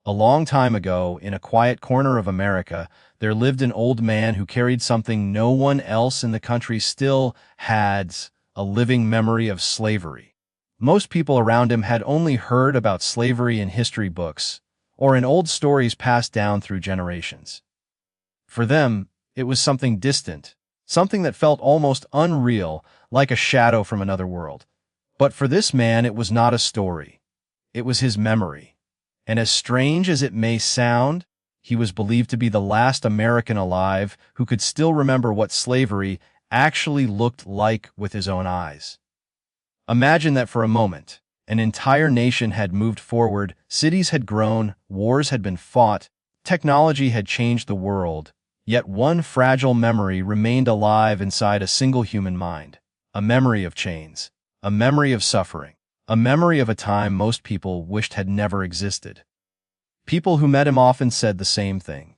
A long time ago, in a quiet corner of America, there lived an old man who carried something no one else in the country still had: a living memory of slavery. Most people around him had only heard about slavery in history books or in old stories passed down through generations. For them, it was something distant, something that felt almost unreal, like a shadow from another world. But for this man, it was not a story. It was his memory. And as strange as it may sound, he was believed to be the last American alive who could still remember what slavery actually looked like with his own eyes. Imagine that for a moment. An entire nation had moved forward, cities had grown, wars had been fought, technology had changed the world, yet one fragile memory remained alive inside a single human mind. A memory of chains, a memory of suffering, a memory of a time most people wished had never existed. People who met him often said the same thing.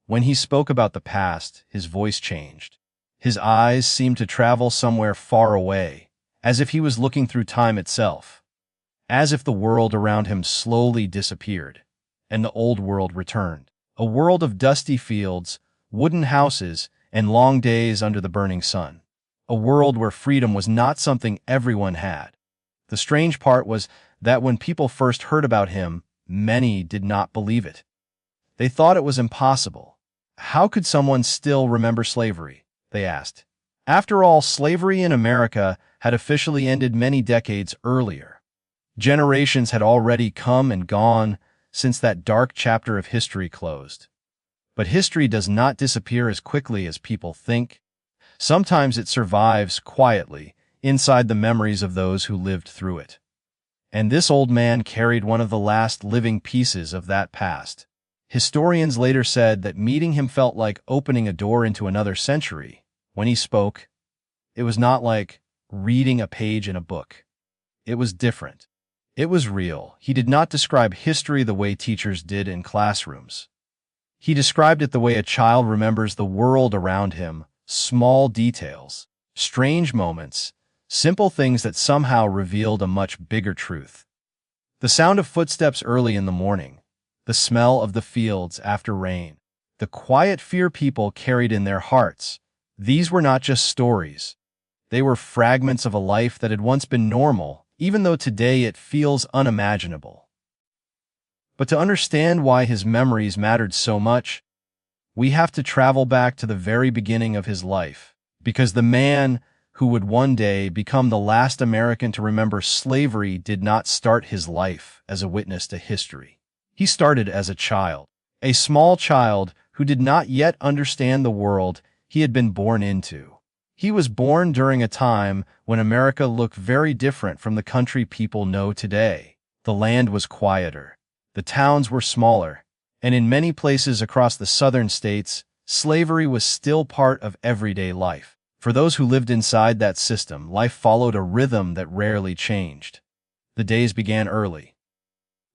When he spoke about the past, his voice changed. His eyes seemed to travel somewhere far away, as if he was looking through time itself, as if the world around him slowly disappeared, and the old world returned. A world of dusty fields, wooden houses, and long days under the burning sun. A world where freedom was not something everyone had. The strange part was that when people first heard about him, many did not believe it. They thought it was impossible. How could someone still remember slavery? They asked. After all, slavery in America had officially ended many decades earlier. Generations had already come and gone since that dark chapter of history closed. But history does not disappear as quickly as people think. Sometimes it survives quietly inside the memories of those who lived through it. And this old man carried one of the last living pieces of that past. Historians later said that meeting him felt like opening a door into another century. When he spoke, it was not like reading a page in a book. It was different. It was real. He did not describe history the way teachers did in classrooms. He described it the way a child remembers the world around him: small details, strange moments, simple things that somehow revealed a much bigger truth. The sound of footsteps early in the morning, the smell of the fields after rain, the quiet fear people carried in their hearts. These were not just stories. They were fragments of a life that had once been normal, even though today it feels unimaginable. But to understand why his memories mattered so much, we have to travel back to the very beginning of his life, because the man who would one day become the last American to remember slavery did not start his life as a witness to history. He started as a child, a small child who did not yet understand the world he had been born into. He was born during a time when America looked very different from the country people know today. The land was quieter, the towns were smaller, and in many places across the southern states, slavery was still part of everyday life. For those who lived inside that system, life followed a rhythm that rarely changed. The days began early.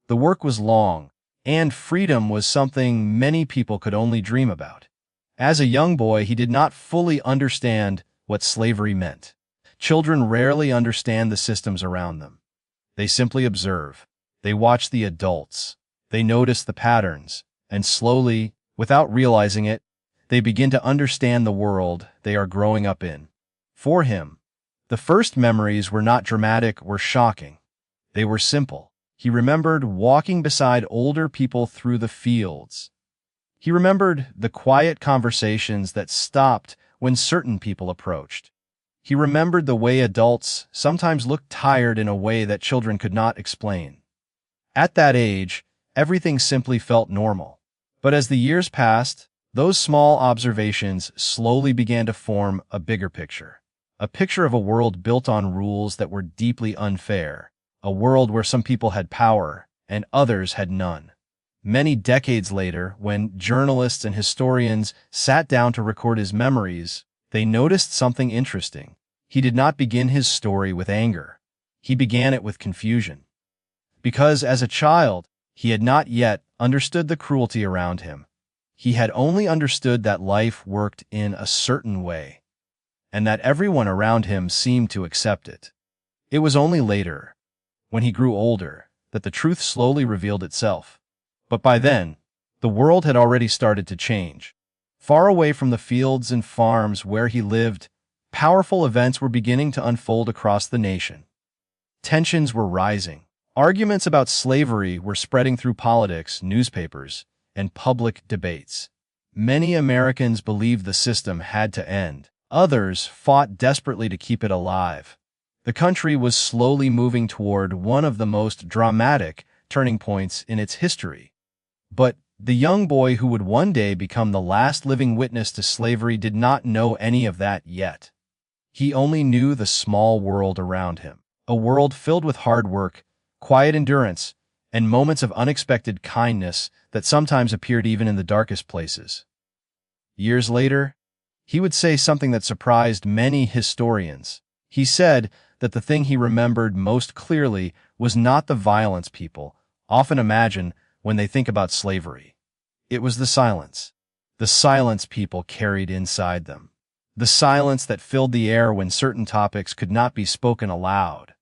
The work was long, and freedom was something many people could only dream about. As a young boy, he did not fully understand what slavery meant. Children rarely understand the systems around them. They simply observe. They watch the adults. They notice the patterns, and slowly, without realizing it, they begin to understand the world they are growing up in. For him, the first memories were not dramatic or shocking. They were simple. He remembered walking beside older people through the fields. He remembered the quiet conversations that stopped when certain people approached. He remembered the way adults sometimes looked tired in a way that children could not explain. At that age, everything simply felt normal. But as the years passed, those small observations slowly began to form a bigger picture. A picture of a world built on rules that were deeply unfair. A world where some people had power and others had none. Many decades later, when journalists and historians sat down to record his memories, they noticed something interesting. He did not begin his story with anger. He began it with confusion. Because as a child, he had not yet understood the cruelty around him. He had only understood that life worked in a certain way, and that everyone around him seemed to accept it. It was only later, when he grew older, that the truth slowly revealed itself. But by then, the world had already started to change. Far away from the fields and farms where he lived, powerful events were beginning to unfold across the nation. Tensions were rising. Arguments about slavery were spreading through politics, newspapers, and public debates. Many Americans believed the system had to end. Others fought desperately to keep it alive. The country was slowly moving toward one of the most dramatic turning points in its history. But the young boy who would one day become the last living witness to slavery did not know any of that yet. He only knew the small world around him, a world filled with hard work, quiet endurance, and moments of unexpected kindness that sometimes appeared even in the darkest places. Years later, he would say something that surprised many historians. He said that the thing he remembered most clearly was not the violence people often imagine when they think about slavery. It was the silence people carried inside them. The silence that filled the air when certain topics could not be spoken aloud.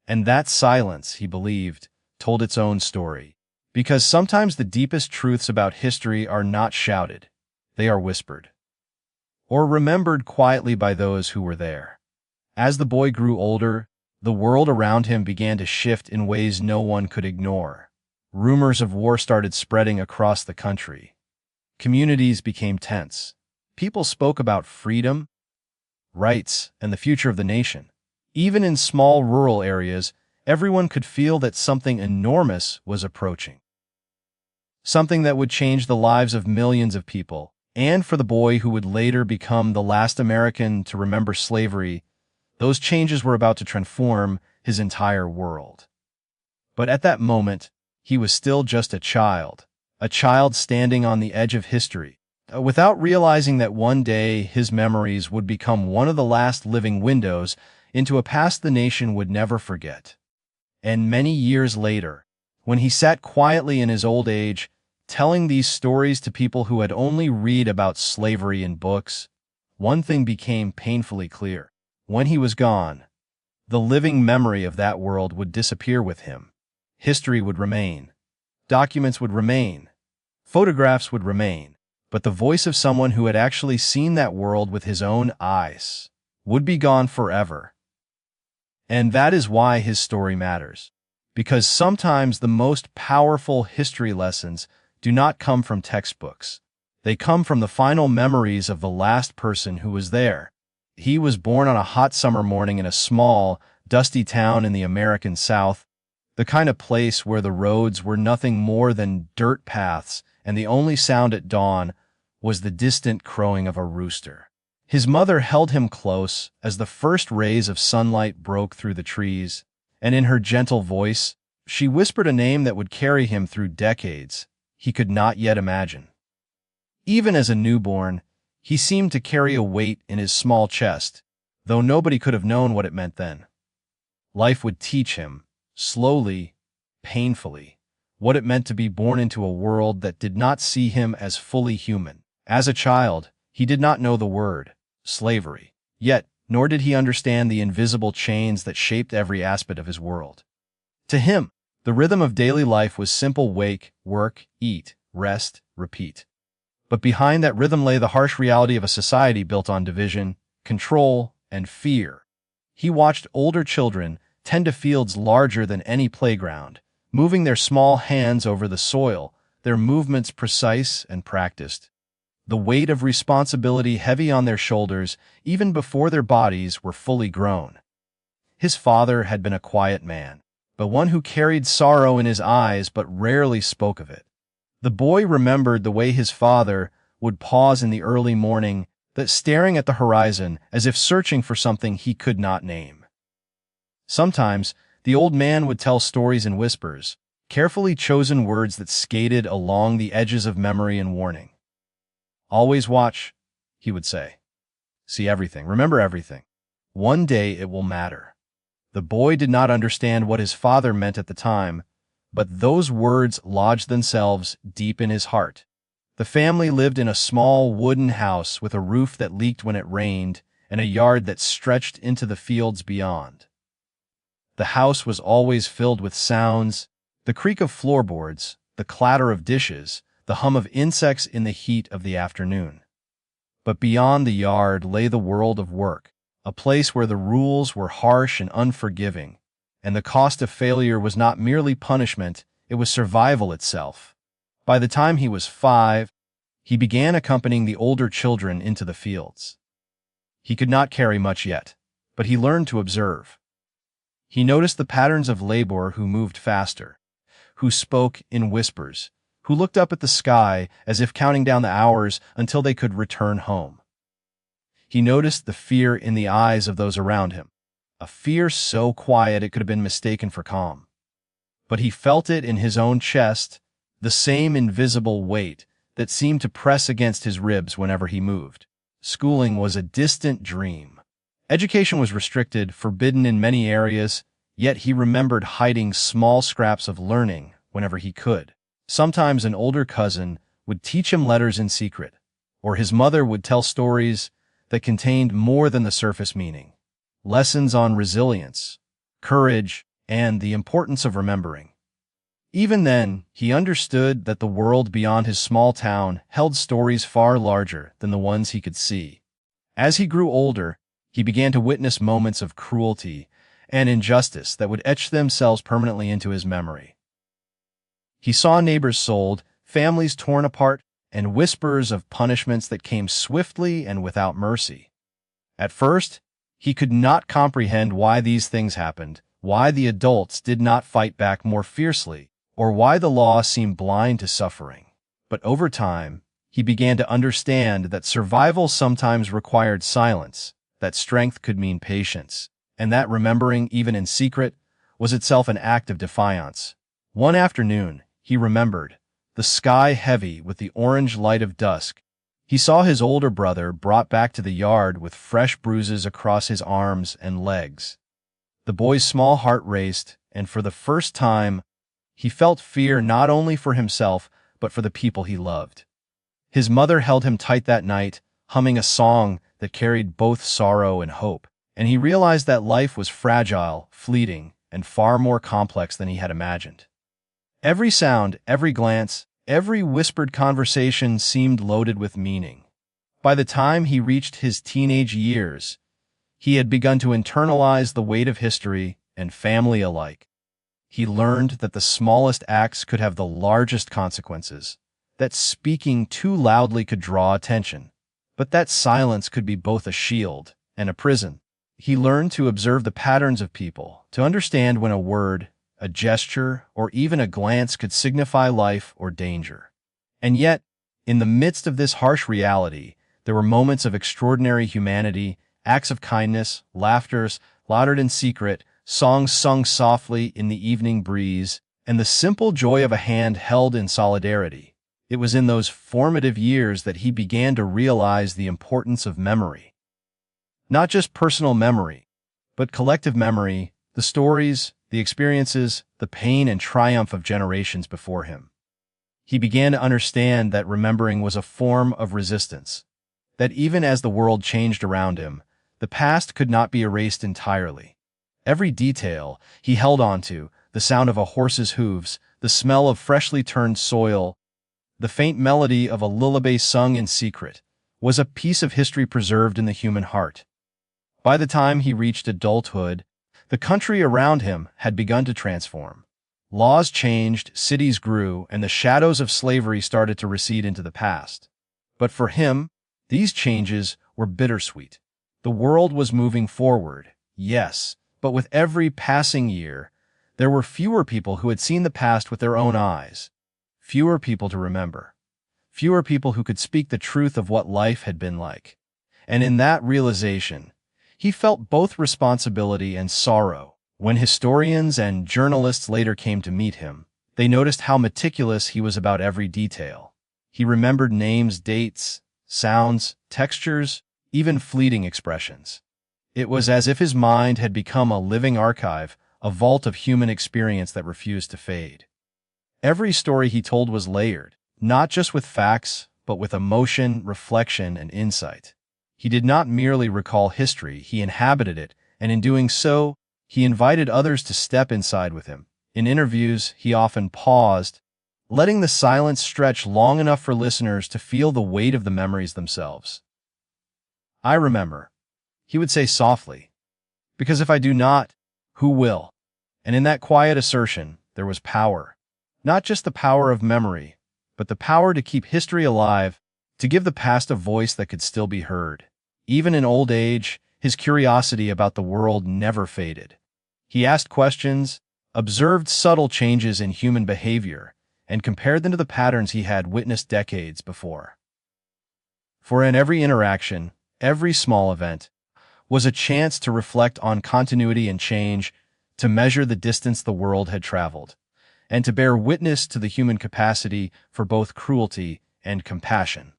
And that silence, he believed, told its own story. Because sometimes the deepest truths about history are not shouted, they are whispered. Or remembered quietly by those who were there. As the boy grew older, the world around him began to shift in ways no one could ignore. Rumors of war started spreading across the country. Communities became tense. People spoke about freedom, rights, and the future of the nation. Even in small rural areas, everyone could feel that something enormous was approaching. Something that would change the lives of millions of people. And for the boy who would later become the last American to remember slavery, those changes were about to transform his entire world. But at that moment, he was still just a child standing on the edge of history, without realizing that one day his memories would become one of the last living windows into a past the nation would never forget. And many years later, when he sat quietly in his old age, telling these stories to people who had only read about slavery in books, one thing became painfully clear. When he was gone, the living memory of that world would disappear with him. History would remain. Documents would remain. Photographs would remain. But the voice of someone who had actually seen that world with his own eyes would be gone forever. And that is why his story matters. Because sometimes the most powerful history lessons do not come from textbooks. They come from the final memories of the last person who was there. He was born on a hot summer morning in a small, dusty town in the American South, the kind of place where the roads were nothing more than dirt paths, and the only sound at dawn was the distant crowing of a rooster. His mother held him close as the first rays of sunlight broke through the trees, and in her gentle voice, she whispered a name that would carry him through decades he could not yet imagine. Even as a newborn, he seemed to carry a weight in his small chest, though nobody could have known what it meant then. Life would teach him, slowly, painfully, what it meant to be born into a world that did not see him as fully human. As a child, he did not know the word, slavery, yet nor did he understand the invisible chains that shaped every aspect of his world. To him, the rhythm of daily life was simple: wake, work, eat, rest, repeat. But behind that rhythm lay the harsh reality of a society built on division, control, and fear. He watched older children tend to fields larger than any playground, moving their small hands over the soil, their movements precise and practiced. The weight of responsibility heavy on their shoulders even before their bodies were fully grown. His father had been a quiet man, but one who carried sorrow in his eyes but rarely spoke of it. The boy remembered the way his father would pause in the early morning, that staring at the horizon as if searching for something he could not name. Sometimes, the old man would tell stories in whispers, carefully chosen words that skated along the edges of memory and warning. "Always watch," he would say. "See everything, remember everything. One day it will matter." The boy did not understand what his father meant at the time, but those words lodged themselves deep in his heart. The family lived in a small wooden house with a roof that leaked when it rained and a yard that stretched into the fields beyond. The house was always filled with sounds: the creak of floorboards, the clatter of dishes, the hum of insects in the heat of the afternoon. But beyond the yard lay the world of work, a place where the rules were harsh and unforgiving, and the cost of failure was not merely punishment, it was survival itself. By the time he was 5, he began accompanying the older children into the fields. He could not carry much yet, but he learned to observe. He noticed the patterns of labor who moved faster, who spoke in whispers, who looked up at the sky as if counting down the hours until they could return home. He noticed the fear in the eyes of those around him, a fear so quiet it could have been mistaken for calm. But he felt it in his own chest, the same invisible weight that seemed to press against his ribs whenever he moved. Schooling was a distant dream. Education was restricted, forbidden in many areas, yet he remembered hiding small scraps of learning whenever he could. Sometimes an older cousin would teach him letters in secret, or his mother would tell stories that contained more than the surface meaning. Lessons on resilience, courage, and the importance of remembering. Even then, he understood that the world beyond his small town held stories far larger than the ones he could see. As he grew older, he began to witness moments of cruelty and injustice that would etch themselves permanently into his memory. He saw neighbors sold, families torn apart, and whispers of punishments that came swiftly and without mercy. At first, he could not comprehend why these things happened, why the adults did not fight back more fiercely, or why the law seemed blind to suffering. But over time, he began to understand that survival sometimes required silence, that strength could mean patience, and that remembering, even in secret, was itself an act of defiance. One afternoon, he remembered, the sky heavy with the orange light of dusk. He saw his older brother brought back to the yard with fresh bruises across his arms and legs. The boy's small heart raced, and for the first time, he felt fear not only for himself, but for the people he loved. His mother held him tight that night, humming a song that carried both sorrow and hope, and he realized that life was fragile, fleeting, and far more complex than he had imagined. Every sound, every glance, every whispered conversation seemed loaded with meaning. By the time he reached his teenage years, he had begun to internalize the weight of history and family alike. He learned that the smallest acts could have the largest consequences, that speaking too loudly could draw attention, but that silence could be both a shield and a prison. He learned to observe the patterns of people, to understand when a word, a gesture, or even a glance could signify life or danger. And yet, in the midst of this harsh reality, there were moments of extraordinary humanity, acts of kindness, laughters loudered in secret, songs sung softly in the evening breeze, and the simple joy of a hand held in solidarity. It was in those formative years that he began to realize the importance of memory. Not just personal memory, but collective memory, the stories, the experiences, the pain and triumph of generations before him. He began to understand that remembering was a form of resistance, that even as the world changed around him, the past could not be erased entirely. Every detail he held on to, the sound of a horse's hooves, the smell of freshly turned soil, the faint melody of a lullaby sung in secret, was a piece of history preserved in the human heart. By the time he reached adulthood, the country around him had begun to transform. Laws changed, cities grew, and the shadows of slavery started to recede into the past. But for him, these changes were bittersweet. The world was moving forward, yes, but with every passing year, there were fewer people who had seen the past with their own eyes, fewer people to remember, fewer people who could speak the truth of what life had been like. And in that realization, he felt both responsibility and sorrow. When historians and journalists later came to meet him, they noticed how meticulous he was about every detail. He remembered names, dates, sounds, textures, even fleeting expressions. It was as if his mind had become a living archive, a vault of human experience that refused to fade. Every story he told was layered, not just with facts, but with emotion, reflection, and insight. He did not merely recall history, he inhabited it, and in doing so, he invited others to step inside with him. In interviews, he often paused, letting the silence stretch long enough for listeners to feel the weight of the memories themselves. "I remember," he would say softly, "because if I do not, who will?" And in that quiet assertion, there was power. Not just the power of memory, but the power to keep history alive, to give the past a voice that could still be heard. Even in old age, his curiosity about the world never faded. He asked questions, observed subtle changes in human behavior, and compared them to the patterns he had witnessed decades before. For in every interaction, every small event, was a chance to reflect on continuity and change, to measure the distance the world had traveled, and to bear witness to the human capacity for both cruelty and compassion.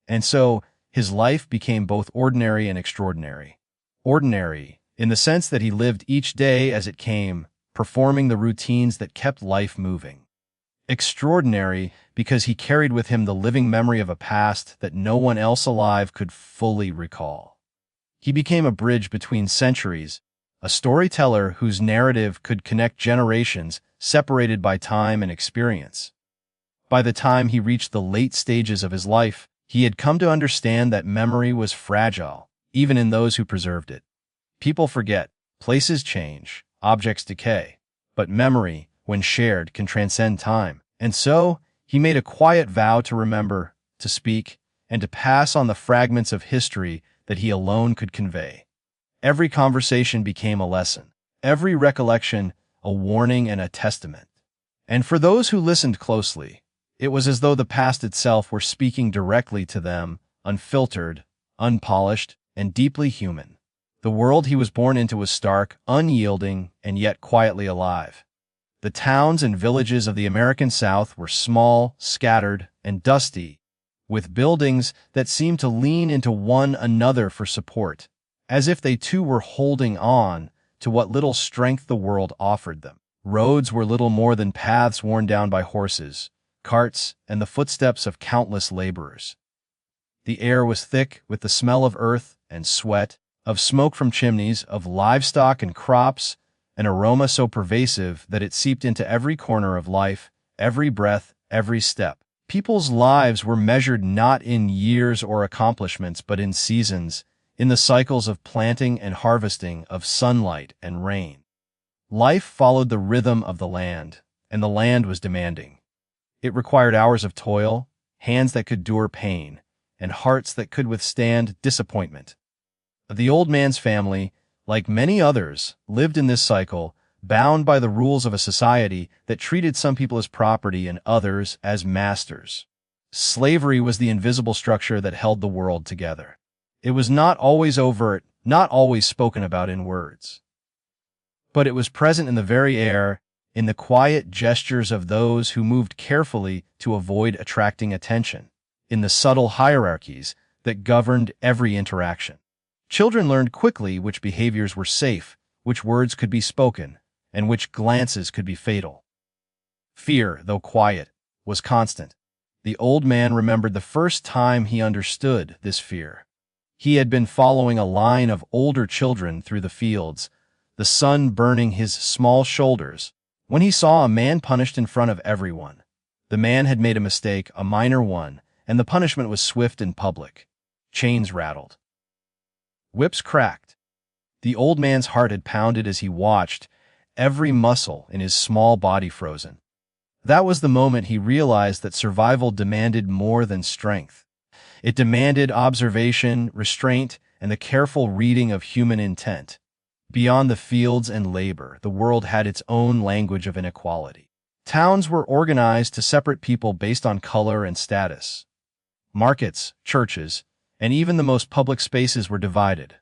And so, his life became both ordinary and extraordinary. Ordinary, in the sense that he lived each day as it came, performing the routines that kept life moving. Extraordinary, because he carried with him the living memory of a past that no one else alive could fully recall. He became a bridge between centuries, a storyteller whose narrative could connect generations separated by time and experience. By the time he reached the late stages of his life, he had come to understand that memory was fragile, even in those who preserved it. People forget, places change, objects decay, but memory, when shared, can transcend time. And so, he made a quiet vow to remember, to speak, and to pass on the fragments of history that he alone could convey. Every conversation became a lesson, every recollection a warning and a testament. And for those who listened closely, it was as though the past itself were speaking directly to them, unfiltered, unpolished, and deeply human. The world he was born into was stark, unyielding, and yet quietly alive. The towns and villages of the American South were small, scattered, and dusty, with buildings that seemed to lean into one another for support, as if they too were holding on to what little strength the world offered them. Roads were little more than paths worn down by horses, carts, and the footsteps of countless laborers. The air was thick with the smell of earth and sweat, of smoke from chimneys, of livestock and crops, an aroma so pervasive that it seeped into every corner of life, every breath, every step. People's lives were measured not in years or accomplishments, but in seasons, in the cycles of planting and harvesting, of sunlight and rain. Life followed the rhythm of the land, and the land was demanding. It required hours of toil, hands that could endure pain, and hearts that could withstand disappointment. The old man's family, like many others, lived in this cycle, bound by the rules of a society that treated some people as property and others as masters. Slavery was the invisible structure that held the world together. It was not always overt, not always spoken about in words. But it was present in the very air, in the quiet gestures of those who moved carefully to avoid attracting attention, in the subtle hierarchies that governed every interaction. Children learned quickly which behaviors were safe, which words could be spoken, and which glances could be fatal. Fear, though quiet, was constant. The old man remembered the first time he understood this fear. He had been following a line of older children through the fields, the sun burning his small shoulders, when he saw a man punished in front of everyone. The man had made a mistake, a minor one, and the punishment was swift and public. Chains rattled. Whips cracked. The old man's heart had pounded as he watched, every muscle in his small body frozen. That was the moment he realized that survival demanded more than strength. It demanded observation, restraint, and the careful reading of human intent. Beyond the fields and labor, the world had its own language of inequality. Towns were organized to separate people based on color and status. Markets, churches, and even the most public spaces were divided.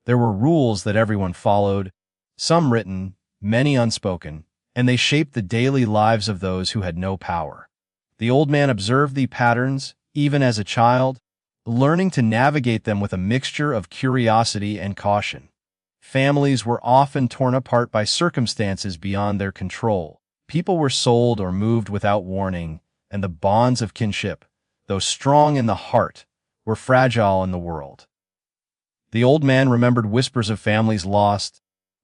There were rules that everyone followed, some written, many unspoken, and they shaped the daily lives of those who had no power. The old man observed the patterns, even as a child, learning to navigate them with a mixture of curiosity and caution. Families were often torn apart by circumstances beyond their control. People were sold or moved without warning, and the bonds of kinship, though strong in the heart, were fragile in the world. The old man remembered whispers of families lost,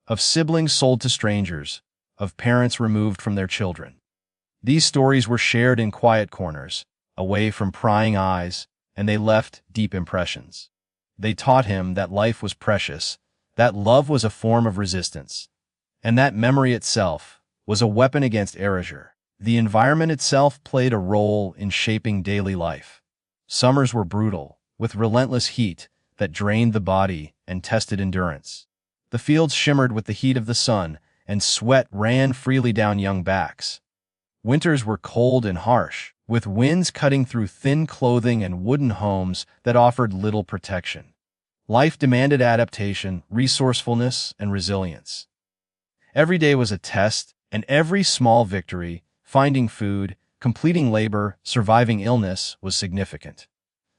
of siblings sold to strangers, of parents removed from their children. These stories were shared in quiet corners, away from prying eyes, and they left deep impressions. They taught him that life was precious, that love was a form of resistance, and that memory itself was a weapon against erasure. The environment itself played a role in shaping daily life. Summers were brutal, with relentless heat that drained the body and tested endurance. The fields shimmered with the heat of the sun, and sweat ran freely down young backs. Winters were cold and harsh, with winds cutting through thin clothing and wooden homes that offered little protection. Life demanded adaptation, resourcefulness, and resilience. Every day was a test, and every small victory, finding food, completing labor, surviving illness, was significant.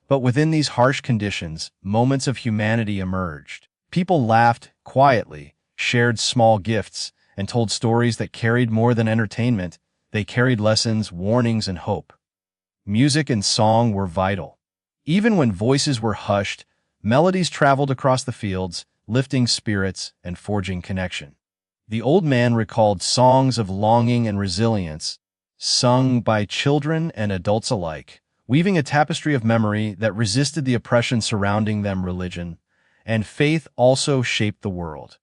But within these harsh conditions, moments of humanity emerged. People laughed quietly, shared small gifts, and told stories that carried more than entertainment. They carried lessons, warnings, and hope. Music and song were vital. Even when voices were hushed, melodies traveled across the fields, lifting spirits and forging connection. The old man recalled songs of longing and resilience, sung by children and adults alike, weaving a tapestry of memory that resisted the oppression surrounding them. Religion and faith also shaped the world.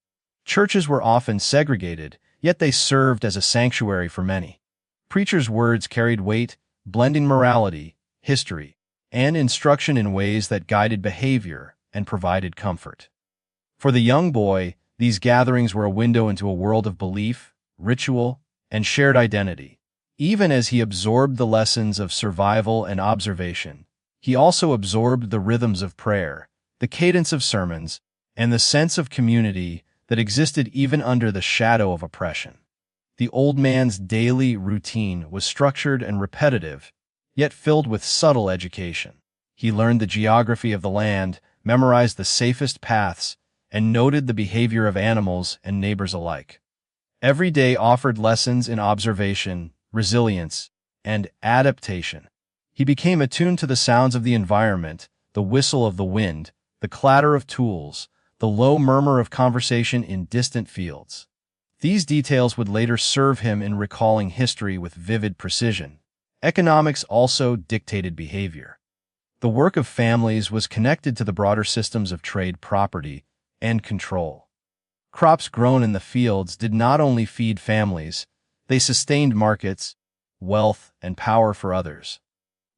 Churches were often segregated, yet they served as a sanctuary for many. Preachers' words carried weight, blending morality, history, and instruction in ways that guided behavior and provided comfort. For the young boy, these gatherings were a window into a world of belief, ritual, and shared identity. Even as he absorbed the lessons of survival and observation, he also absorbed the rhythms of prayer, the cadence of sermons, and the sense of community that existed even under the shadow of oppression. The old man's daily routine was structured and repetitive, yet filled with subtle education. He learned the geography of the land, memorized the safest paths, and noted the behavior of animals and neighbors alike. Every day offered lessons in observation, resilience, and adaptation. He became attuned to the sounds of the environment, the whistle of the wind, the clatter of tools, the low murmur of conversation in distant fields. These details would later serve him in recalling history with vivid precision. Economics also dictated behavior. The work of families was connected to the broader systems of trade, property, and control. Crops grown in the fields did not only feed families, they sustained markets, wealth, and power for others.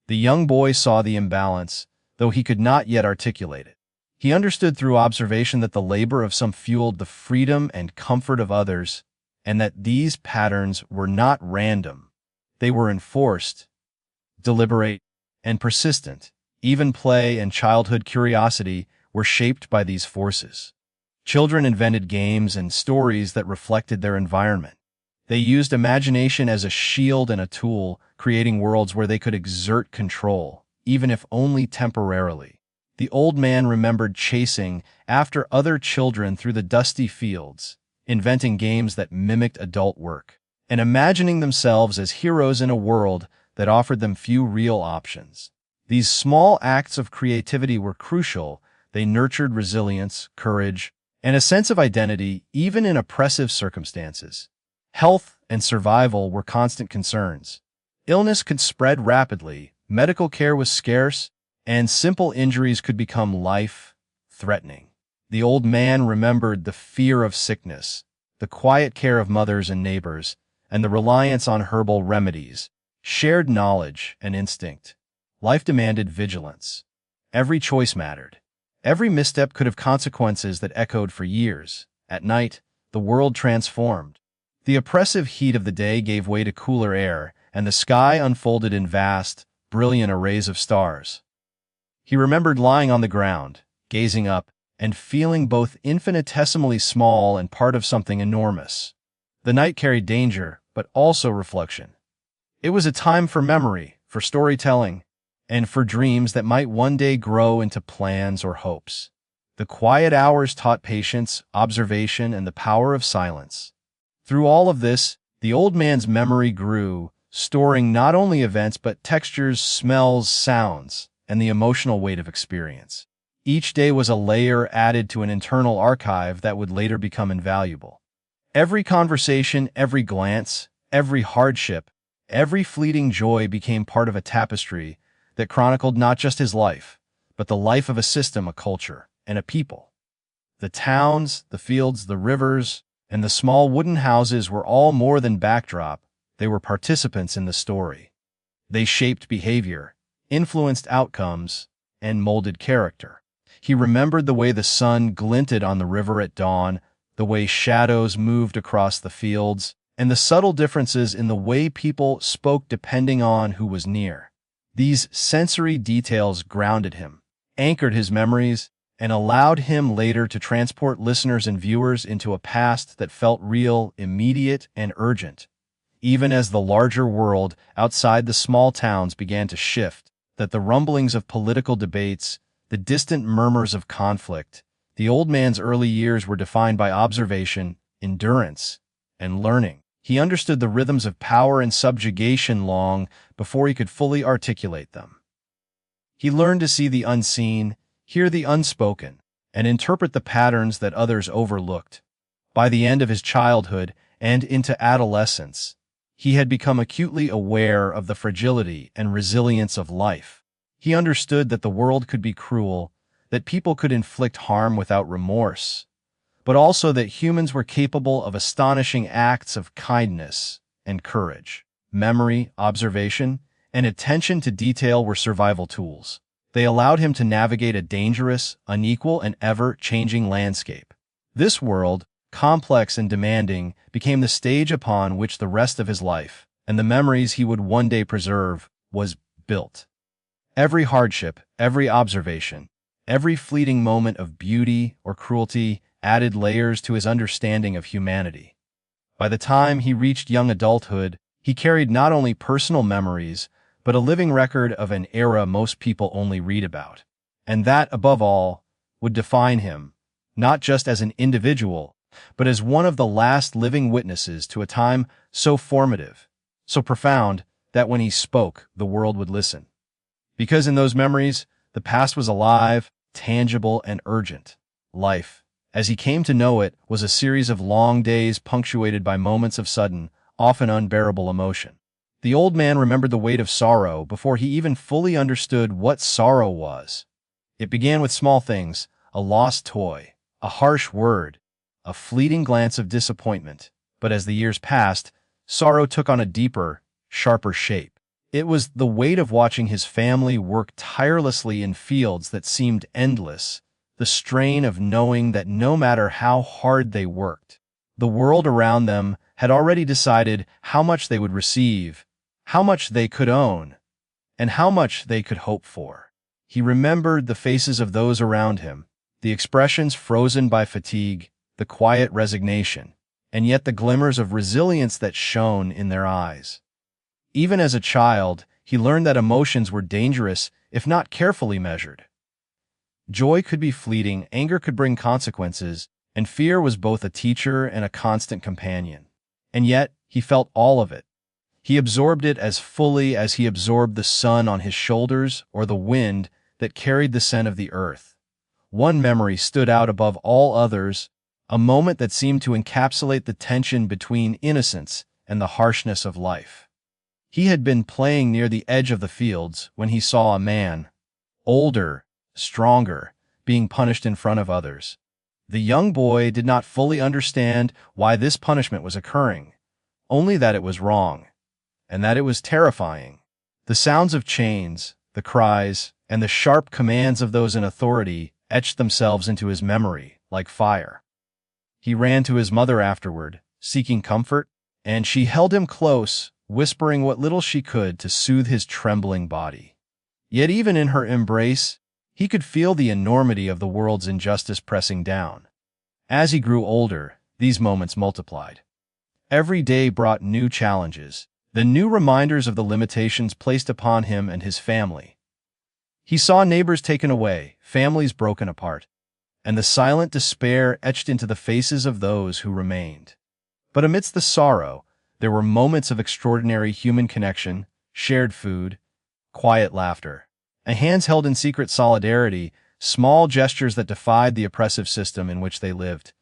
The young boy saw the imbalance, though he could not yet articulate it. He understood through observation that the labor of some fueled the freedom and comfort of others, and that these patterns were not random. They were enforced, deliberate, and persistent. Even play and childhood curiosity were shaped by these forces. Children invented games and stories that reflected their environment. They used imagination as a shield and a tool, creating worlds where they could exert control, even if only temporarily. The old man remembered chasing after other children through the dusty fields, inventing games that mimicked adult work, and imagining themselves as heroes in a world that offered them few real options. These small acts of creativity were crucial. They nurtured resilience, courage, and a sense of identity even in oppressive circumstances. Health and survival were constant concerns. Illness could spread rapidly, medical care was scarce, and simple injuries could become life-threatening. The old man remembered the fear of sickness, the quiet care of mothers and neighbors, and the reliance on herbal remedies, shared knowledge and instinct. Life demanded vigilance. Every choice mattered. Every misstep could have consequences that echoed for years. At night, the world transformed. The oppressive heat of the day gave way to cooler air, and the sky unfolded in vast, brilliant arrays of stars. He remembered lying on the ground, gazing up, and feeling both infinitesimally small and part of something enormous. The night carried danger, but also reflection. It was a time for memory, for storytelling, and for dreams that might one day grow into plans or hopes. The quiet hours taught patience, observation, and the power of silence. Through all of this, the old man's memory grew, storing not only events but textures, smells, sounds, and the emotional weight of experience. Each day was a layer added to an internal archive that would later become invaluable. Every conversation, every glance, every hardship, Every fleeting joy became part of a tapestry that chronicled not just his life, but the life of a system, a culture, and a people. The towns, the fields, the rivers, and the small wooden houses were all more than backdrop, they were participants in the story. They shaped behavior, influenced outcomes, and molded character. He remembered the way the sun glinted on the river at dawn, the way shadows moved across the fields, and the subtle differences in the way people spoke depending on who was near. These sensory details grounded him, anchored his memories, and allowed him later to transport listeners and viewers into a past that felt real, immediate, and urgent. Even as the larger world outside the small towns began to shift, that the rumblings of political debates, the distant murmurs of conflict, the old man's early years were defined by observation, endurance, and learning. He understood the rhythms of power and subjugation long before he could fully articulate them. He learned to see the unseen, hear the unspoken, and interpret the patterns that others overlooked. By the end of his childhood and into adolescence, he had become acutely aware of the fragility and resilience of life. He understood that the world could be cruel, that people could inflict harm without remorse, but also that humans were capable of astonishing acts of kindness and courage. Memory, observation, and attention to detail were survival tools. They allowed him to navigate a dangerous, unequal, and ever-changing landscape. This world, complex and demanding, became the stage upon which the rest of his life, and the memories he would one day preserve, was built. Every hardship, every observation, every fleeting moment of beauty or cruelty added layers to his understanding of humanity. By the time he reached young adulthood, he carried not only personal memories, but a living record of an era most people only read about. And that, above all, would define him, not just as an individual, but as one of the last living witnesses to a time so formative, so profound, that when he spoke, the world would listen. Because in those memories, the past was alive, tangible, and urgent. Life, as he came to know it, was a series of long days punctuated by moments of sudden, often unbearable emotion. The old man remembered the weight of sorrow before he even fully understood what sorrow was. It began with small things, a lost toy, a harsh word, a fleeting glance of disappointment. But as the years passed, sorrow took on a deeper, sharper shape. It was the weight of watching his family work tirelessly in fields that seemed endless, the strain of knowing that no matter how hard they worked, the world around them had already decided how much they would receive, how much they could own, and how much they could hope for. He remembered the faces of those around him, the expressions frozen by fatigue, the quiet resignation, and yet the glimmers of resilience that shone in their eyes. Even as a child, he learned that emotions were dangerous if not carefully measured. Joy could be fleeting, anger could bring consequences, and fear was both a teacher and a constant companion. And yet, he felt all of it. He absorbed it as fully as he absorbed the sun on his shoulders or the wind that carried the scent of the earth. One memory stood out above all others, a moment that seemed to encapsulate the tension between innocence and the harshness of life. He had been playing near the edge of the fields when he saw a man, older, stronger, being punished in front of others. The young boy did not fully understand why this punishment was occurring, only that it was wrong, and that it was terrifying. The sounds of chains, the cries, and the sharp commands of those in authority etched themselves into his memory like fire. He ran to his mother afterward, seeking comfort, and she held him close, whispering what little she could to soothe his trembling body. Yet even in her embrace, he could feel the enormity of the world's injustice pressing down. As he grew older, these moments multiplied. Every day brought new challenges, the new reminders of the limitations placed upon him and his family. He saw neighbors taken away, families broken apart, and the silent despair etched into the faces of those who remained. But amidst the sorrow, there were moments of extraordinary human connection, shared food, quiet laughter, and hands held in secret solidarity, small gestures that defied the oppressive system in which they lived.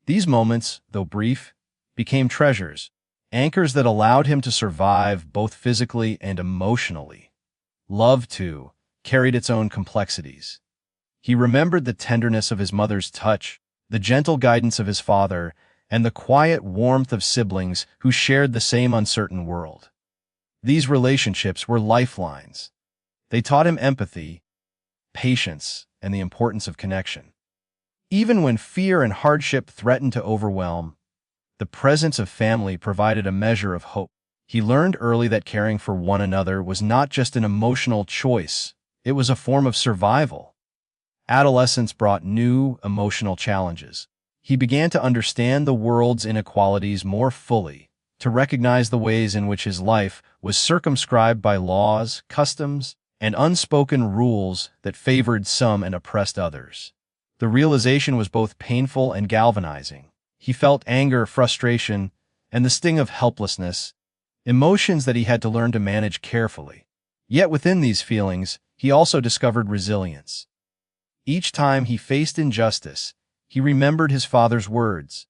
These moments, though brief, became treasures, anchors that allowed him to survive both physically and emotionally. Love, too, carried its own complexities. He remembered the tenderness of his mother's touch, the gentle guidance of his father, and the quiet warmth of siblings who shared the same uncertain world. These relationships were lifelines. They taught him empathy, patience, and the importance of connection. Even when fear and hardship threatened to overwhelm, the presence of family provided a measure of hope. He learned early that caring for one another was not just an emotional choice, it was a form of survival. Adolescence brought new emotional challenges. He began to understand the world's inequalities more fully, to recognize the ways in which his life was circumscribed by laws, customs, and unspoken rules that favored some and oppressed others. The realization was both painful and galvanizing. He felt anger, frustration, and the sting of helplessness, emotions that he had to learn to manage carefully. Yet within these feelings, he also discovered resilience. Each time he faced injustice, he remembered his father's words: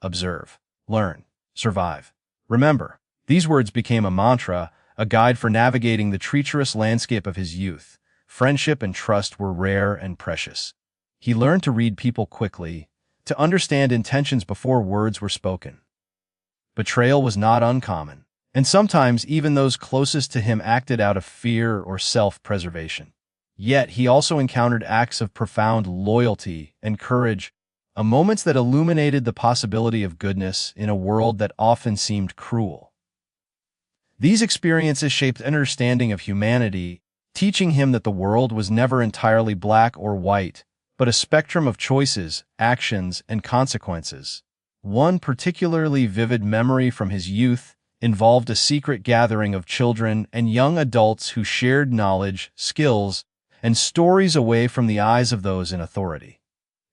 observe, learn, survive. Remember. These words became a mantra, a guide for navigating the treacherous landscape of his youth. Friendship and trust were rare and precious. He learned to read people quickly, to understand intentions before words were spoken. Betrayal was not uncommon, and sometimes even those closest to him acted out of fear or self-preservation. Yet he also encountered acts of profound loyalty and courage, moments that illuminated the possibility of goodness in a world that often seemed cruel. These experiences shaped an understanding of humanity, teaching him that the world was never entirely black or white, but a spectrum of choices, actions, and consequences. One particularly vivid memory from his youth involved a secret gathering of children and young adults who shared knowledge, skills, and stories away from the eyes of those in authority.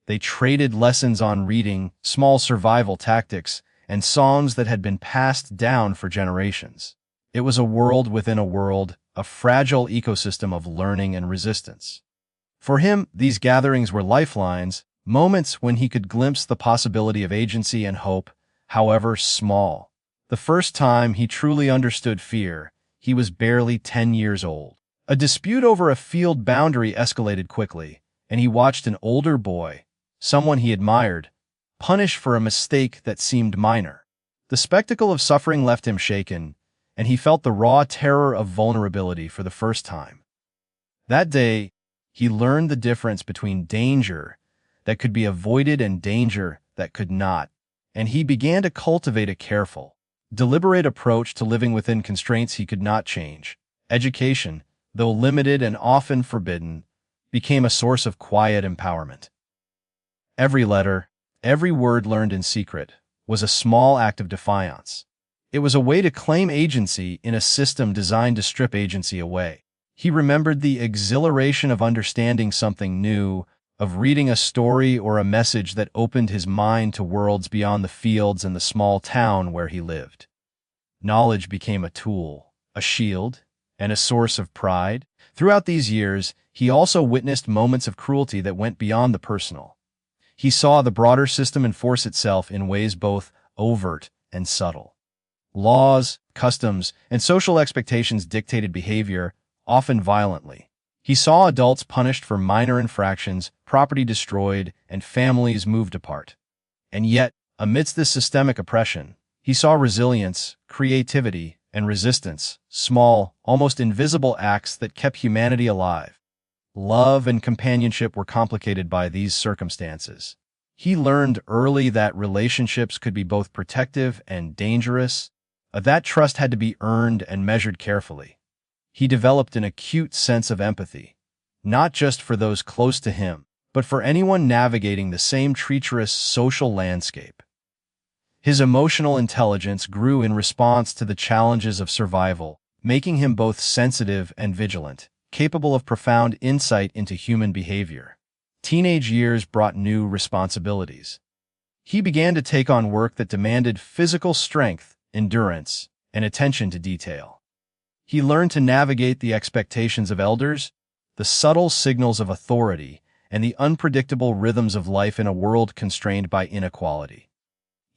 They traded lessons on reading, small survival tactics, and songs that had been passed down for generations. It was a world within a world, a fragile ecosystem of learning and resistance. For him, these gatherings were lifelines, moments when he could glimpse the possibility of agency and hope, however small. The first time he truly understood fear, he was barely 10 years old. A dispute over a field boundary escalated quickly, and he watched an older boy, someone he admired, punished for a mistake that seemed minor. The spectacle of suffering left him shaken, and he felt the raw terror of vulnerability for the first time. That day, he learned the difference between danger that could be avoided and danger that could not, and he began to cultivate a careful, deliberate approach to living within constraints he could not change. Education, though limited and often forbidden, became a source of quiet empowerment. Every letter, every word learned in secret, was a small act of defiance. It was a way to claim agency in a system designed to strip agency away. He remembered the exhilaration of understanding something new, of reading a story or a message that opened his mind to worlds beyond the fields and the small town where he lived. Knowledge became a tool, a shield, and a source of pride. Throughout these years, he also witnessed moments of cruelty that went beyond the personal. He saw the broader system enforce itself in ways both overt and subtle. Laws, customs, and social expectations dictated behavior, often violently. He saw adults punished for minor infractions, property destroyed, and families moved apart. And yet, amidst this systemic oppression, he saw resilience, creativity, and resistance, small, almost invisible acts that kept humanity alive. Love and companionship were complicated by these circumstances. He learned early that relationships could be both protective and dangerous, that trust had to be earned and measured carefully. He developed an acute sense of empathy, not just for those close to him, but for anyone navigating the same treacherous social landscape. His emotional intelligence grew in response to the challenges of survival, making him both sensitive and vigilant, capable of profound insight into human behavior. Teenage years brought new responsibilities. He began to take on work that demanded physical strength, endurance, and attention to detail. He learned to navigate the expectations of elders, the subtle signals of authority, and the unpredictable rhythms of life in a world constrained by inequality.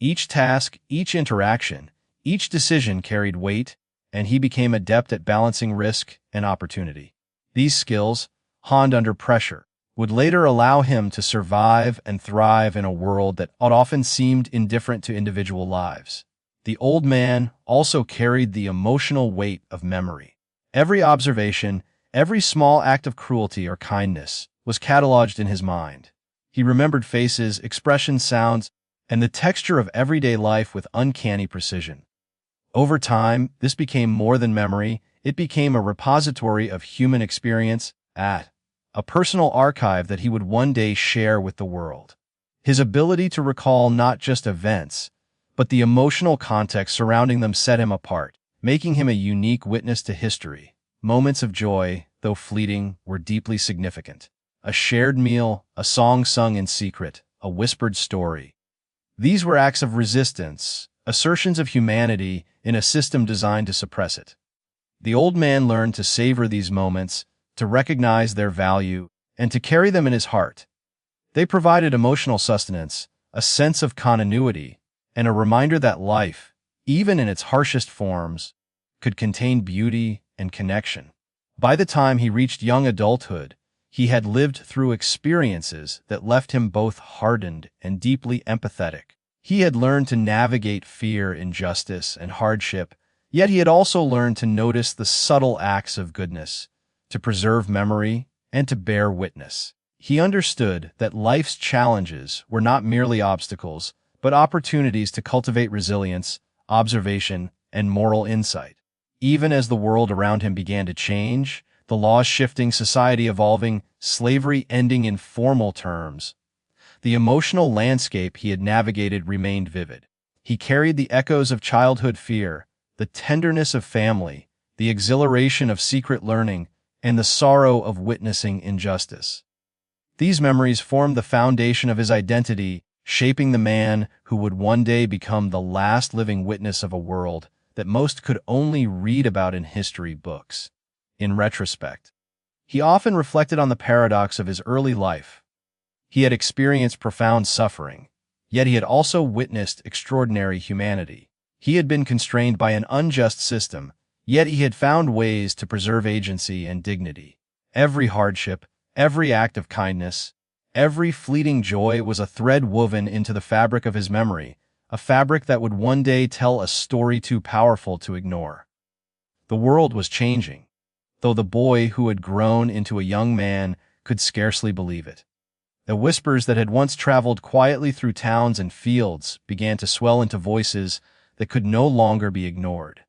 Each task, each interaction, Each decision carried weight, and he became adept at balancing risk and opportunity. These skills, honed under pressure, would later allow him to survive and thrive in a world that often seemed indifferent to individual lives. The old man also carried the emotional weight of memory. Every observation, every small act of cruelty or kindness was cataloged in his mind. He remembered faces, expressions, sounds, and the texture of everyday life with uncanny precision. Over time, this became more than memory. It became a repository of human experience, a personal archive that he would one day share with the world. His ability to recall not just events, but the emotional context surrounding them set him apart, making him a unique witness to history. Moments of joy, though fleeting, were deeply significant. A shared meal, a song sung in secret, a whispered story. These were acts of resistance, assertions of humanity in a system designed to suppress it. The old man learned to savor these moments, to recognize their value, and to carry them in his heart. They provided emotional sustenance, a sense of continuity, and a reminder that life, even in its harshest forms, could contain beauty and connection. By the time he reached young adulthood, he had lived through experiences that left him both hardened and deeply empathetic. He had learned to navigate fear, injustice, and hardship, yet he had also learned to notice the subtle acts of goodness, to preserve memory, and to bear witness. He understood that life's challenges were not merely obstacles, but opportunities to cultivate resilience, observation, and moral insight. Even as the world around him began to change, the laws shifting, society evolving, slavery ending in formal terms, the emotional landscape he had navigated remained vivid. He carried the echoes of childhood fear, the tenderness of family, the exhilaration of secret learning, and the sorrow of witnessing injustice. These memories formed the foundation of his identity, shaping the man who would one day become the last living witness of a world that most could only read about in history books. In retrospect, he often reflected on the paradox of his early life. He had experienced profound suffering, yet he had also witnessed extraordinary humanity. He had been constrained by an unjust system, yet he had found ways to preserve agency and dignity. Every hardship, every act of kindness, every fleeting joy was a thread woven into the fabric of his memory, a fabric that would one day tell a story too powerful to ignore. The world was changing, though the boy who had grown into a young man could scarcely believe it. The whispers that had once traveled quietly through towns and fields began to swell into voices that could no longer be ignored.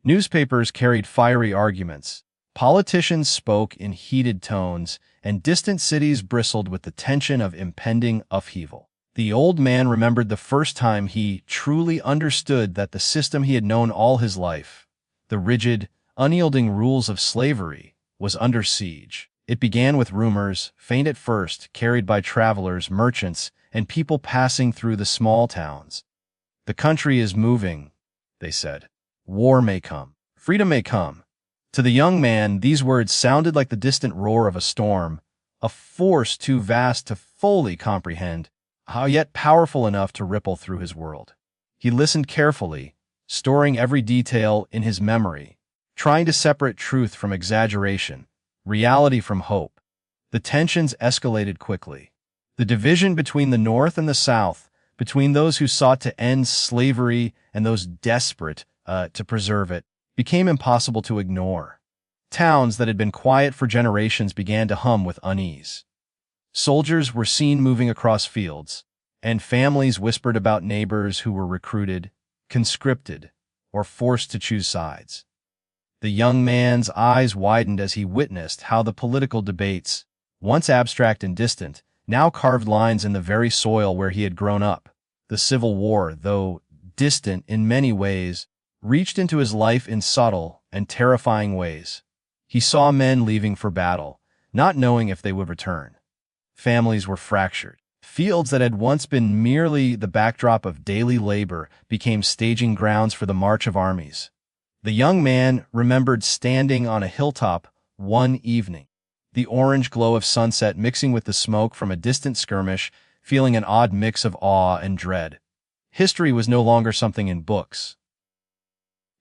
Newspapers carried fiery arguments, politicians spoke in heated tones, and distant cities bristled with the tension of impending upheaval. The old man remembered the first time he truly understood that the system he had known all his life, the rigid, unyielding rules of slavery, was under siege. It began with rumors, faint at first, carried by travelers, merchants, and people passing through the small towns. "The country is moving," they said. "War may come. Freedom may come." To the young man, these words sounded like the distant roar of a storm, a force too vast to fully comprehend, how yet powerful enough to ripple through his world. He listened carefully, storing every detail in his memory, trying to separate truth from exaggeration, reality from hope. The tensions escalated quickly. The division between the North and the South, between those who sought to end slavery and those desperate to preserve it, became impossible to ignore. Towns that had been quiet for generations began to hum with unease. Soldiers were seen moving across fields, and families whispered about neighbors who were recruited, conscripted, or forced to choose sides. The young man's eyes widened as he witnessed how the political debates, once abstract and distant, now carved lines in the very soil where he had grown up. The Civil War, though distant in many ways, reached into his life in subtle and terrifying ways. He saw men leaving for battle, not knowing if they would return. Families were fractured. Fields that had once been merely the backdrop of daily labor became staging grounds for the march of armies. The young man remembered standing on a hilltop one evening, the orange glow of sunset mixing with the smoke from a distant skirmish, feeling an odd mix of awe and dread. History was no longer something in books.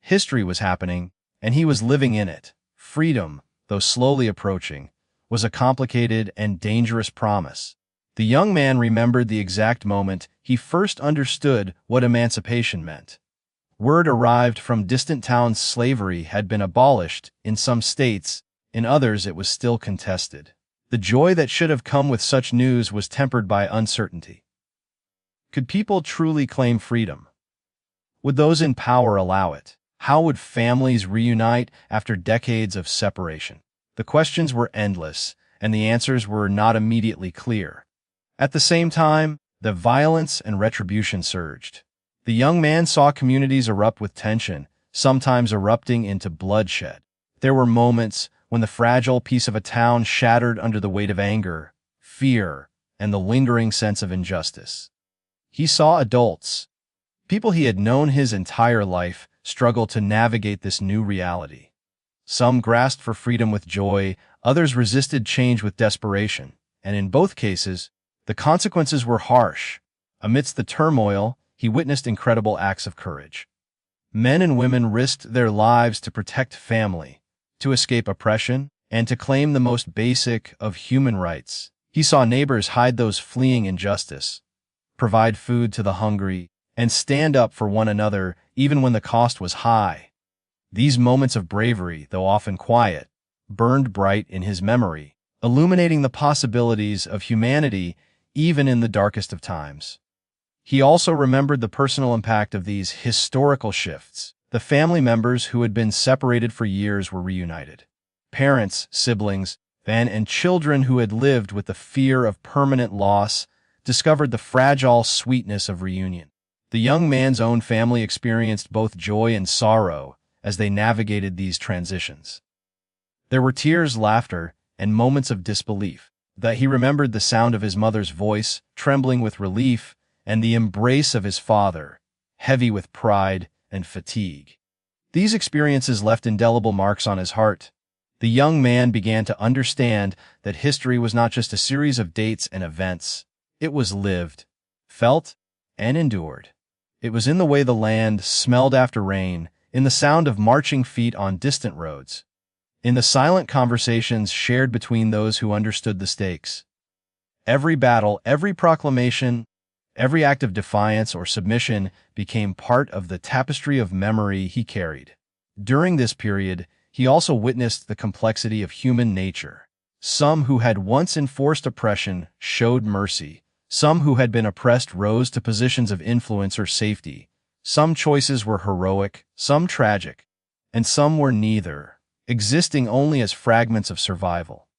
History was happening, and he was living in it. Freedom, though slowly approaching, was a complicated and dangerous promise. The young man remembered the exact moment he first understood what emancipation meant. Word arrived from distant towns slavery had been abolished in some states, in others it was still contested. The joy that should have come with such news was tempered by uncertainty. Could people truly claim freedom? Would those in power allow it? How would families reunite after decades of separation? The questions were endless, and the answers were not immediately clear. At the same time, the violence and retribution surged. The young man saw communities erupt with tension, sometimes erupting into bloodshed. There were moments when the fragile peace of a town shattered under the weight of anger, fear, and the lingering sense of injustice. He saw adults, people he had known his entire life, struggle to navigate this new reality. Some grasped for freedom with joy, others resisted change with desperation, and in both cases, the consequences were harsh. Amidst the turmoil, he witnessed incredible acts of courage. Men and women risked their lives to protect family, to escape oppression, and to claim the most basic of human rights. He saw neighbors hide those fleeing injustice, provide food to the hungry, and stand up for one another even when the cost was high. These moments of bravery, though often quiet, burned bright in his memory, illuminating the possibilities of humanity even in the darkest of times. He also remembered the personal impact of these historical shifts. The family members who had been separated for years were reunited. Parents, siblings, and children who had lived with the fear of permanent loss discovered the fragile sweetness of reunion. The young man's own family experienced both joy and sorrow as they navigated these transitions. There were tears, laughter, and moments of disbelief. That he remembered the sound of his mother's voice, trembling with relief, and the embrace of his father, heavy with pride and fatigue. These experiences left indelible marks on his heart. The young man began to understand that history was not just a series of dates and events. It was lived, felt, and endured. It was in the way the land smelled after rain, in the sound of marching feet on distant roads, in the silent conversations shared between those who understood the stakes. Every battle, every proclamation, every act of defiance or submission became part of the tapestry of memory he carried. During this period, he also witnessed the complexity of human nature. Some who had once enforced oppression showed mercy. Some who had been oppressed rose to positions of influence or safety. Some choices were heroic, some tragic, and some were neither, existing only as fragments of survival.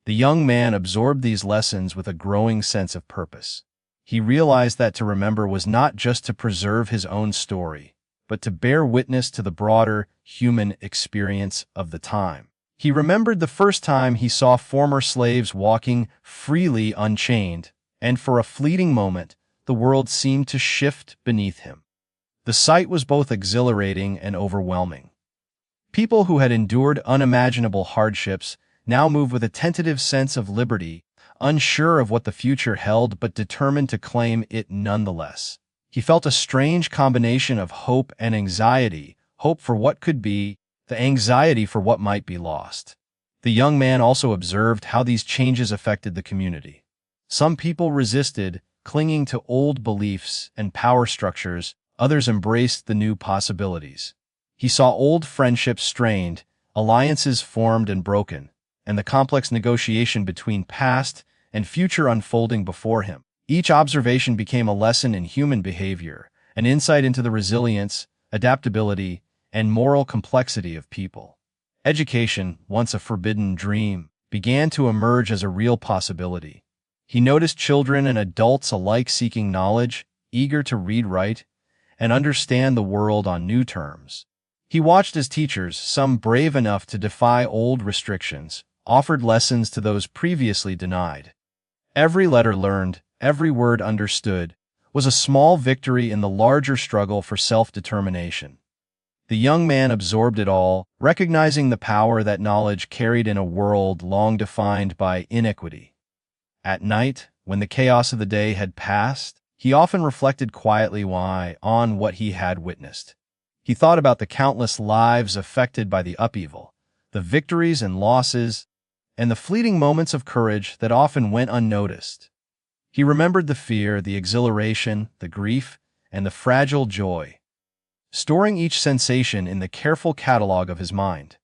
The young man absorbed these lessons with a growing sense of purpose. He realized that to remember was not just to preserve his own story, but to bear witness to the broader human experience of the time. He remembered the first time he saw former slaves walking freely unchained, and for a fleeting moment, the world seemed to shift beneath him. The sight was both exhilarating and overwhelming. People who had endured unimaginable hardships now moved with a tentative sense of liberty, unsure of what the future held but determined to claim it nonetheless. He felt a strange combination of hope and anxiety, hope for what could be, the anxiety for what might be lost. The young man also observed how these changes affected the community. Some people resisted, clinging to old beliefs and power structures. Others embraced the new possibilities. He saw old friendships strained, alliances formed and broken, and the complex negotiation between past and future unfolding before him. Each observation became a lesson in human behavior, an insight into the resilience, adaptability, and moral complexity of people. Education, once a forbidden dream, began to emerge as a real possibility. He noticed children and adults alike seeking knowledge, eager to read, write, and understand the world on new terms. He watched as teachers, some brave enough to defy old restrictions, offered lessons to those previously denied. Every letter learned, every word understood, was a small victory in the larger struggle for self-determination. The young man absorbed it all, recognizing the power that knowledge carried in a world long defined by inequity. At night, when the chaos of the day had passed, he often reflected quietly on what he had witnessed. He thought about the countless lives affected by the upheaval, the victories and losses, and the fleeting moments of courage that often went unnoticed. He remembered the fear, the exhilaration, the grief, and the fragile joy, storing each sensation in the careful catalog of his mind.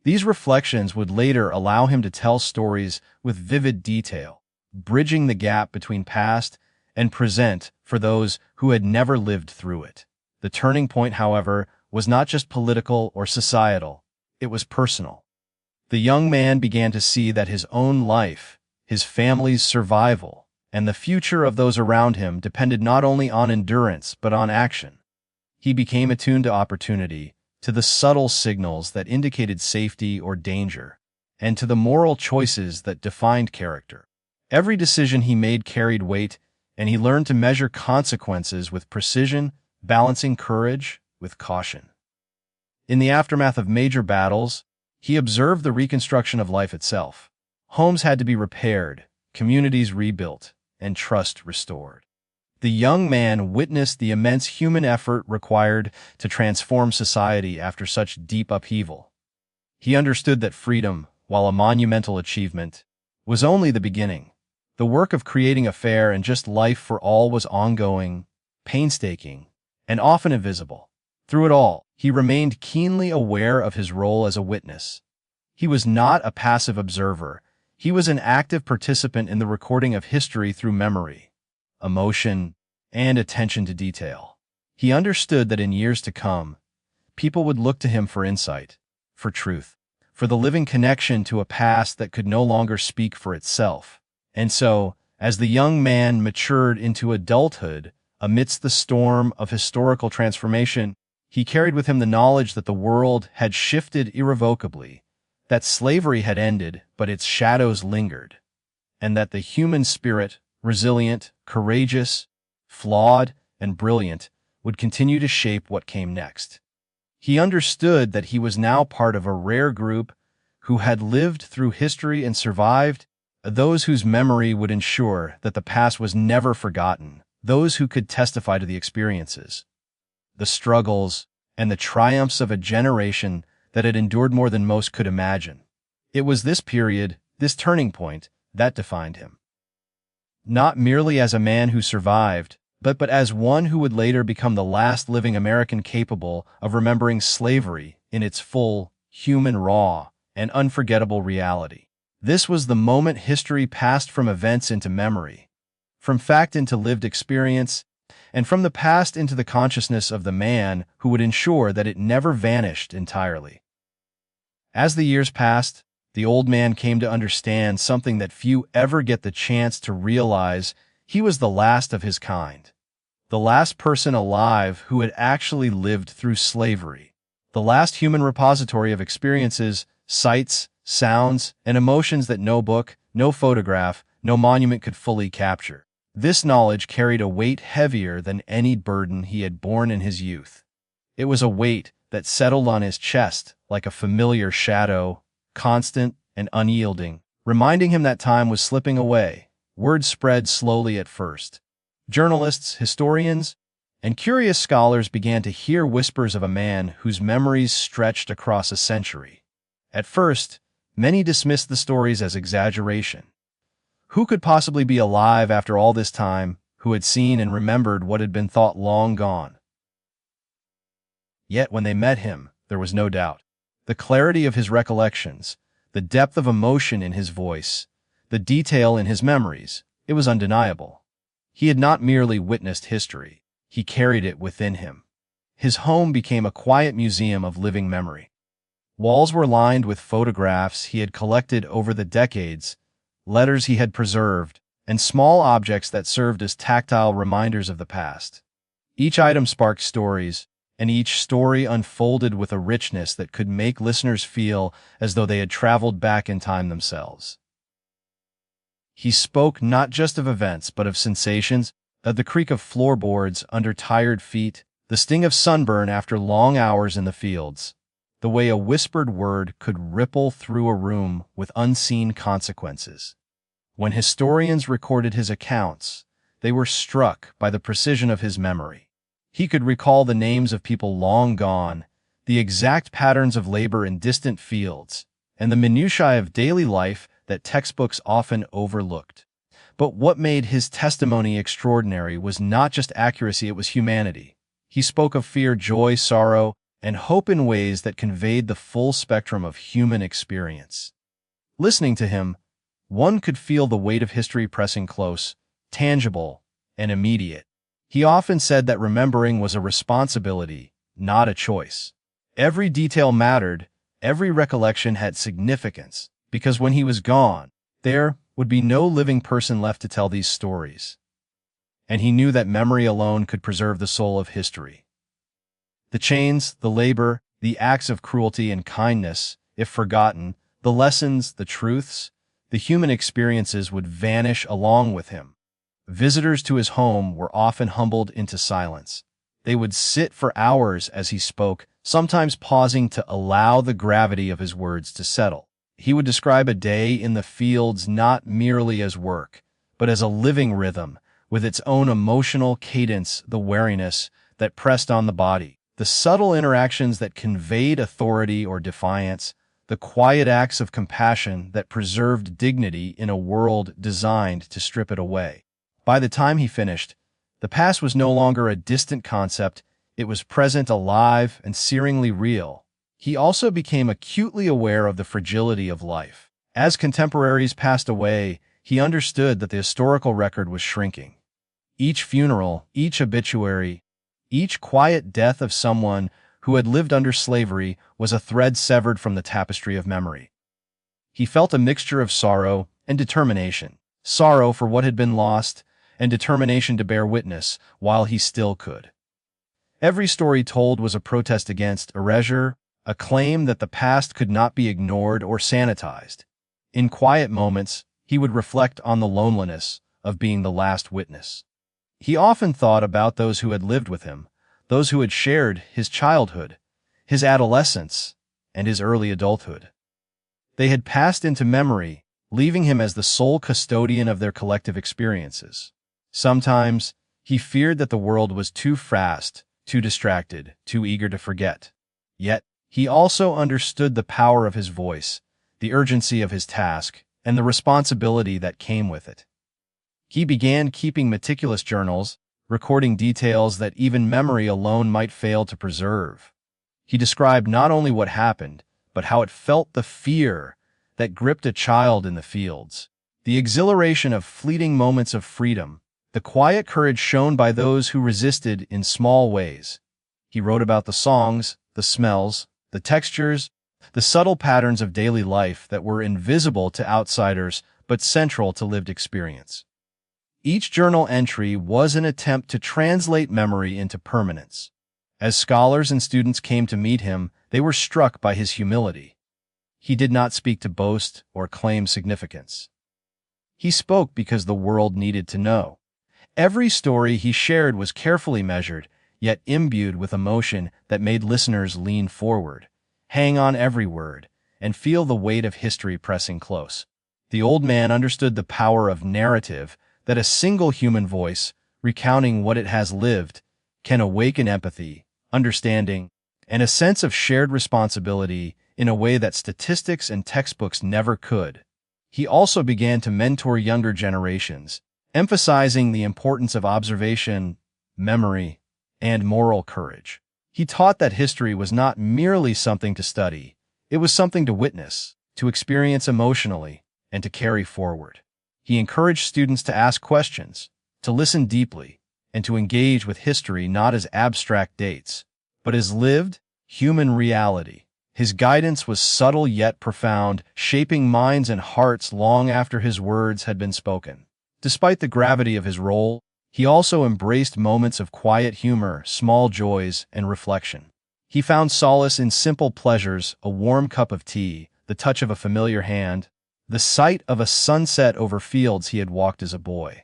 These reflections would later allow him to tell stories with vivid detail, bridging the gap between past and present for those who had never lived through it. The turning point, however, was not just political or societal, it was personal. The young man began to see that his own life, his family's survival, and the future of those around him depended not only on endurance but on action. He became attuned to opportunity, to the subtle signals that indicated safety or danger, and to the moral choices that defined character. Every decision he made carried weight, and he learned to measure consequences with precision, balancing courage with caution. In the aftermath of major battles, he observed the reconstruction of life itself. Homes had to be repaired, communities rebuilt, and trust restored. The young man witnessed the immense human effort required to transform society after such deep upheaval. He understood that freedom, while a monumental achievement, was only the beginning. The work of creating a fair and just life for all was ongoing, painstaking, and often invisible. Through it all, he remained keenly aware of his role as a witness. He was not a passive observer. He was an active participant in the recording of history through memory, emotion, and attention to detail. He understood that in years to come, people would look to him for insight, for truth, for the living connection to a past that could no longer speak for itself. And so, as the young man matured into adulthood amidst the storm of historical transformation, he carried with him the knowledge that the world had shifted irrevocably, that slavery had ended, but its shadows lingered, and that the human spirit, resilient, courageous, flawed, and brilliant, would continue to shape what came next. He understood that he was now part of a rare group who had lived through history and survived, those whose memory would ensure that the past was never forgotten, those who could testify to the experiences, the struggles, and the triumphs of a generation that had endured more than most could imagine. It was this period, this turning point, that defined him. Not merely as a man who survived, but as one who would later become the last living American capable of remembering slavery in its full, human, raw, and unforgettable reality. This was the moment history passed from events into memory, from fact into lived experience, and from the past into the consciousness of the man who would ensure that it never vanished entirely. As the years passed, the old man came to understand something that few ever get the chance to realize. He was the last of his kind, the last person alive who had actually lived through slavery, the last human repository of experiences, sights, sounds, and emotions that no book, no photograph, no monument could fully capture. This knowledge carried a weight heavier than any burden he had borne in his youth. It was a weight that settled on his chest like a familiar shadow, constant and unyielding, reminding him that time was slipping away. Word spread slowly at first. Journalists, historians, and curious scholars began to hear whispers of a man whose memories stretched across a century. At first, many dismissed the stories as exaggeration. Who could possibly be alive after all this time, who had seen and remembered what had been thought long gone? Yet when they met him, there was no doubt. The clarity of his recollections, the depth of emotion in his voice, the detail in his memories, it was undeniable. He had not merely witnessed history, he carried it within him. His home became a quiet museum of living memory. Walls were lined with photographs he had collected over the decades, letters he had preserved, and small objects that served as tactile reminders of the past. Each item sparked stories, and each story unfolded with a richness that could make listeners feel as though they had traveled back in time themselves. He spoke not just of events but of sensations, of the creak of floorboards under tired feet, the sting of sunburn after long hours in the fields, the way a whispered word could ripple through a room with unseen consequences. When historians recorded his accounts, they were struck by the precision of his memory. He could recall the names of people long gone, the exact patterns of labor in distant fields, and the minutiae of daily life that textbooks often overlooked. But what made his testimony extraordinary was not just accuracy, it was humanity. He spoke of fear, joy, sorrow, and hope in ways that conveyed the full spectrum of human experience. Listening to him, one could feel the weight of history pressing close, tangible, and immediate. He often said that remembering was a responsibility, not a choice. Every detail mattered, every recollection had significance, because when he was gone, there would be no living person left to tell these stories. And he knew that memory alone could preserve the soul of history. The chains, the labor, the acts of cruelty and kindness, if forgotten, the lessons, the truths, the human experiences would vanish along with him. Visitors to his home were often humbled into silence. They would sit for hours as he spoke, sometimes pausing to allow the gravity of his words to settle. He would describe a day in the fields not merely as work, but as a living rhythm, with its own emotional cadence, the wariness that pressed on the body, the subtle interactions that conveyed authority or defiance, the quiet acts of compassion that preserved dignity in a world designed to strip it away. By the time he finished, the past was no longer a distant concept, it was present, alive, and searingly real. He also became acutely aware of the fragility of life. As contemporaries passed away, he understood that the historical record was shrinking. Each funeral, each obituary, each quiet death of someone who had lived under slavery was a thread severed from the tapestry of memory. He felt a mixture of sorrow and determination, sorrow for what had been lost, and determination to bear witness while he still could. Every story told was a protest against erasure, a claim that the past could not be ignored or sanitized. In quiet moments, he would reflect on the loneliness of being the last witness. He often thought about those who had lived with him, those who had shared his childhood, his adolescence, and his early adulthood. They had passed into memory, leaving him as the sole custodian of their collective experiences. Sometimes, he feared that the world was too fast, too distracted, too eager to forget. Yet, he also understood the power of his voice, the urgency of his task, and the responsibility that came with it. He began keeping meticulous journals, recording details that even memory alone might fail to preserve. He described not only what happened, but how it felt, the fear that gripped a child in the fields, the exhilaration of fleeting moments of freedom, the quiet courage shown by those who resisted in small ways. He wrote about the songs, the smells, the textures, the subtle patterns of daily life that were invisible to outsiders but central to lived experience. Each journal entry was an attempt to translate memory into permanence. As scholars and students came to meet him, they were struck by his humility. He did not speak to boast or claim significance. He spoke because the world needed to know. Every story he shared was carefully measured, yet imbued with emotion that made listeners lean forward, hang on every word, and feel the weight of history pressing close. The old man understood the power of narrative, that a single human voice, recounting what it has lived, can awaken empathy, understanding, and a sense of shared responsibility in a way that statistics and textbooks never could. He also began to mentor younger generations, emphasizing the importance of observation, memory, and moral courage. He taught that history was not merely something to study, it was something to witness, to experience emotionally, and to carry forward. He encouraged students to ask questions, to listen deeply, and to engage with history not as abstract dates, but as lived, human reality. His guidance was subtle yet profound, shaping minds and hearts long after his words had been spoken. Despite the gravity of his role, he also embraced moments of quiet humor, small joys, and reflection. He found solace in simple pleasures, a warm cup of tea, the touch of a familiar hand, the sight of a sunset over fields he had walked as a boy.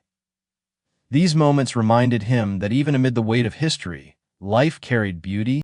These moments reminded him that even amid the weight of history, life carried beauty,